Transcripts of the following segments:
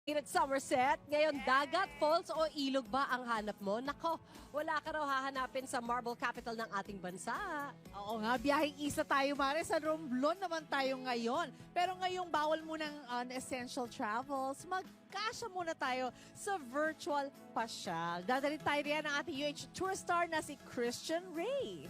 At Somerset, ngayon dagat, falls o ilog ba ang hanap mo? Nako, wala ka raw hahanapin sa marble capital ng ating bansa. Oo nga, biyaheng isa tayo, Mare. Sa Romblon naman tayo ngayon. Pero ngayong bawal muna ng unessential travels, magkasya muna tayo sa virtual pasyal. Dadalhin tayo riyan ng ating UH tour star na si Christian Ray.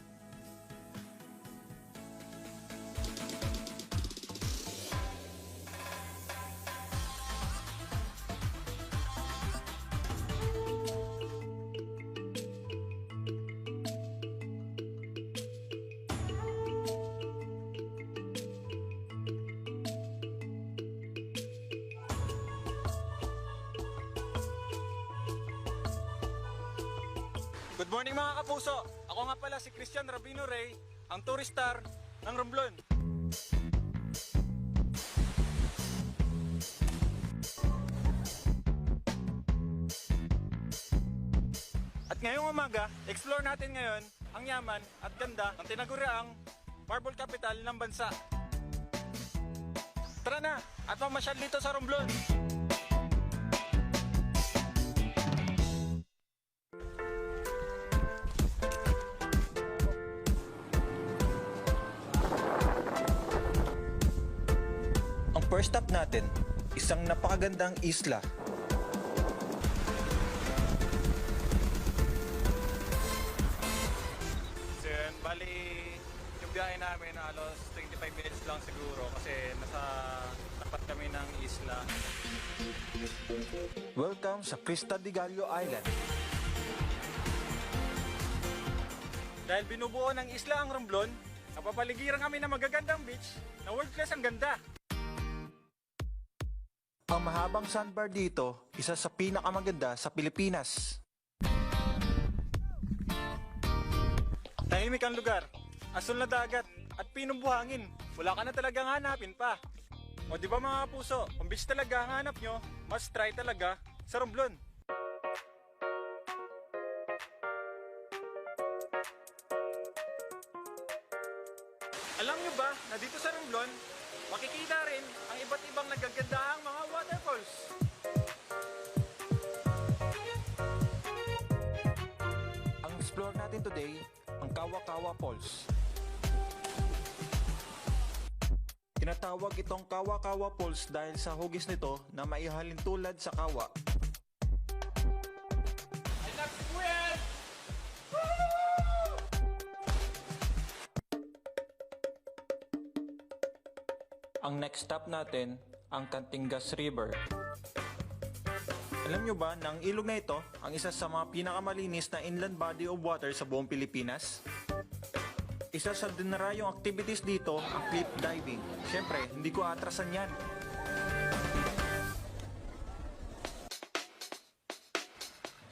Good morning mga kapuso! Ako nga pala si Christian Rabino Ray, ang tourist star ng Romblon. At ngayong umaga, explore natin ngayon ang yaman at ganda ng tinaguriang marble capital ng bansa. Tara na at mamasyal dito sa Romblon! First stop natin, isang napakagandang isla. So yun, bali yung biyahe namin halos 25 minutes lang siguro kasi nasa tapat kami ng isla. Welcome sa Crista de Gallo Island. Dahil binubuo ng isla ang Romblon, napapaligiran kami ng magagandang beach na world class ang ganda. Ang mahabang sandbar dito, isa sa pinakamaganda sa Pilipinas. Tahimik ang lugar, asul na dagat, at pinong buhangin. Wala ka na talagang hanapin pa. O di ba mga puso, kung beach talaga ang hanap nyo, must try talaga sa Romblon. Alam nyo ba na dito sa Romblon, makikita rin ang iba't ibang nagagandahang mga waterfalls. Ang explore natin today, ang Kawa-Kawa Falls. Tinatawag itong Kawa-Kawa Falls dahil sa hugis nito na maihalin tulad sa kawa. Ang next stop natin, ang Cantingas River. Alam nyo ba na ang ilog na ito ang isa sa mga pinakamalinis na inland body of water sa buong Pilipinas? Isa sa dinarayong activities dito ang cliff diving. Siyempre, hindi ko atrasan yan.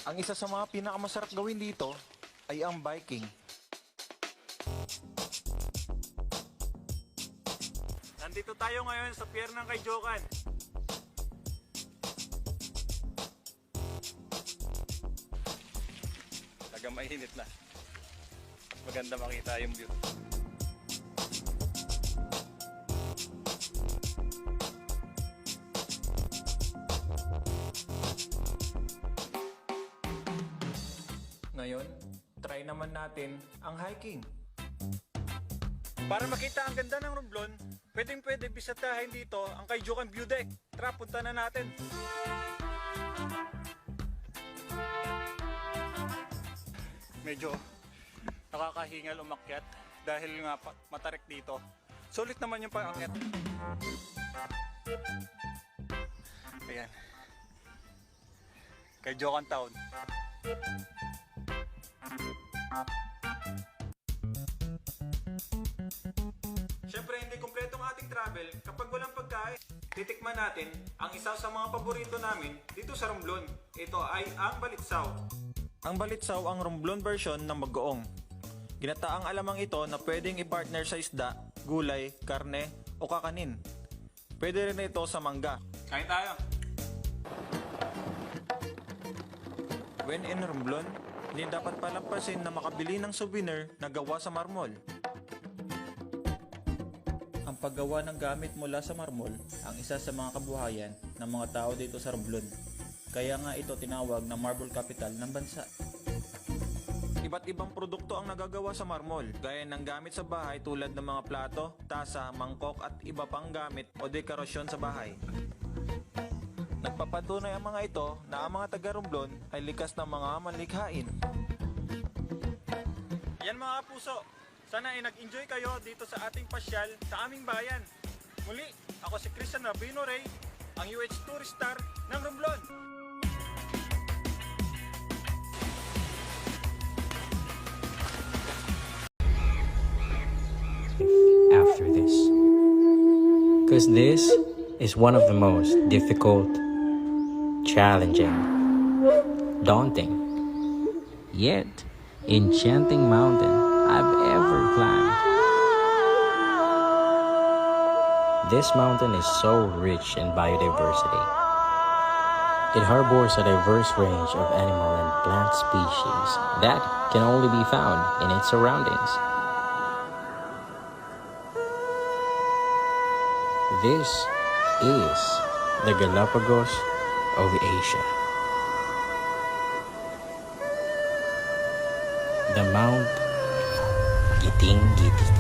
Ang isa sa mga pinakamasarap gawin dito ay ang biking. Nandito tayo ngayon sa pier ng Kayjokan. Talagang mainit na. Maganda makita yung view. Ngayon, try naman natin ang hiking. Para makita ang ganda ng Romblon, pwedeng-pwede bisitahin dito ang Kayjokan View Deck. Tara, punta na natin. Medyo nakakahingal umakyat dahil nga matarik dito. Sulit naman yung pag-akyat. Ayan. Kayjokan Town. Siyempre, hindi kumpleto ang ating travel kapag walang pagkain. Titikman natin ang isa sa mga paborito namin dito sa Romblon. Ito ay ang Balitsaw. Ang Balitsaw ang Romblon version ng bagoong. Ginataang alamang ito na pwedeng i-partner sa isda, gulay, karne o kakanin. Pwede rin ito sa mangga. Kain tayo! When in Romblon, hindi dapat palampasin na makabili ng souvenir na gawa sa marmol. Ang paggawa ng gamit mula sa marmol ang isa sa mga kabuhayan ng mga tao dito sa Romblon. Kaya nga ito tinawag na Marble Capital ng bansa. Iba't ibang produkto ang nagagawa sa marmol, gaya ng gamit sa bahay tulad ng mga plato, tasa, mangkok at iba pang gamit o dekorasyon sa bahay. Nagpapatunay ang mga ito na ang mga taga Romblon ay likas ng mga manlikhain. Yan mga puso, sana ay nag-enjoy kayo dito sa ating pasyal sa aming bayan. Muli, ako si Christian Rabino Ray, ang UH Tourist Star ng Romblon. After this. Because this is one of the most difficult, challenging, daunting, yet enchanting mountain I've ever climbed. This mountain is so rich in biodiversity. It harbors a diverse range of animal and plant species that can only be found in its surroundings. This is the Galapagos of Asia. The Mount Giting-Giting.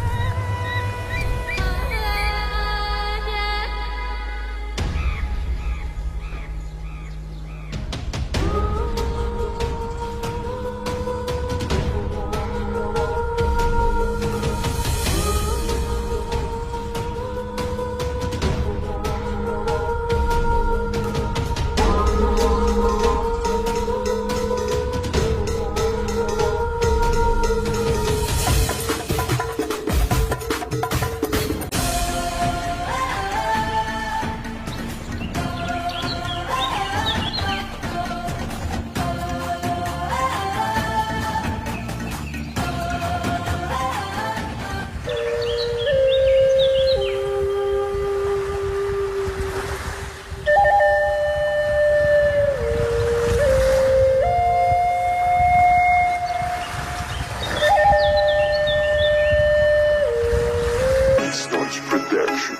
Starts Production.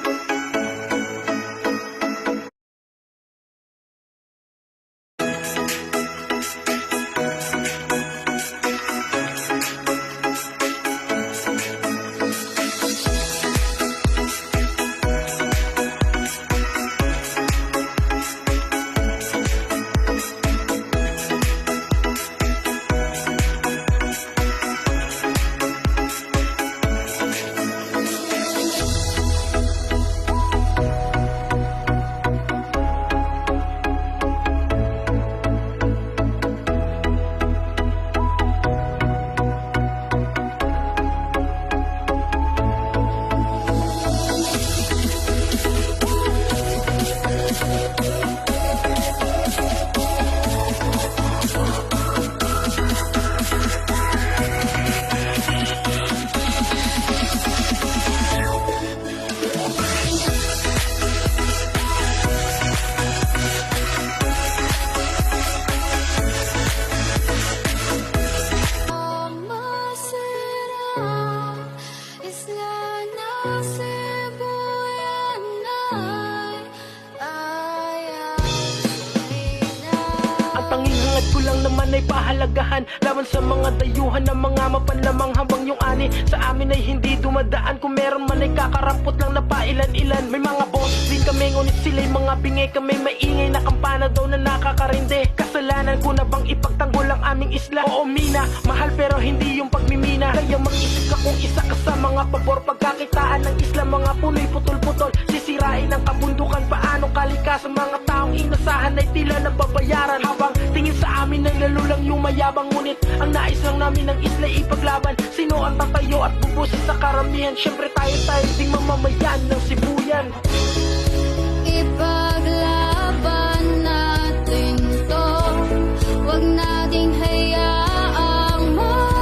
Pangingangad ko lang naman ay pahalagahan laban sa mga dayuhan ng mga mapanlamang habang yung ani sa amin ay hindi dumadaan. Kung meron man ay kakarampot lang na pailan-ilan. May mga boss din kami ngunit sila'y mga bingay. Kami maingay na kampana daw na nakakarinde. Kasalanan ko na bang ipagtanggol ang aming isla? Oo mina, mahal pero hindi yung pagmimina. Kaya mag-isip ka kung isa ka sa mga pabor. Pagkakitaan ng isla mga punoy putol-putol. Sisirain ang kabundukan, paano kalikas ang mga taong inasahan ay tila nababayaran. Habang tingin sa amin ay lalo lang yung mayabang. Ngunit ang nais lang namin ng isla ipaglaban. Sino ang tatayo at bubusin sa karamihan? Syempre tayo ding mamamayan ng Sibuyan.